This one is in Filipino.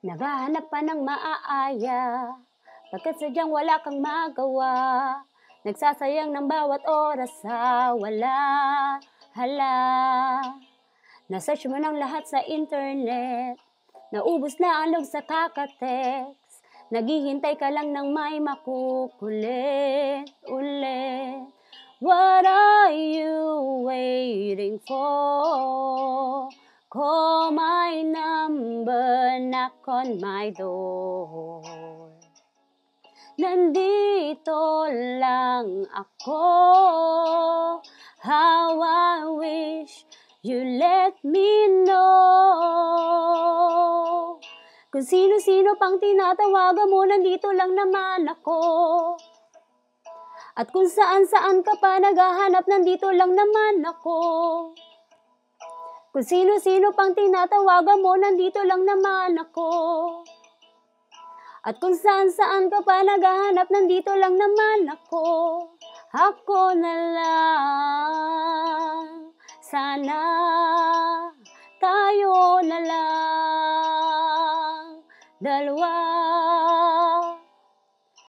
Naghahanap pa ng maaaya, pagkat sadyang wala kang magawa. Nagsasayang ng bawat oras sa wala, hala. Nasearch mo ng lahat sa internet, naubos na ang log sa kakatext. Naghihintay ka lang ng may makukulit ulit. What are you waiting for? Call my number, knock on my door. Nandito lang ako. How I wish you let me know. Kung sino-sino pang tinatawagan mo, nandito lang naman ako. At kung saan-saan ka pa naghahanap, nandito lang naman ako. Kung sino-sino pang tinatawagan mo, nandito lang naman ako. At kung saan-saan ka pa naghahanap, nandito lang naman ako. Ako na lang, sana tayo na lang, dalawa.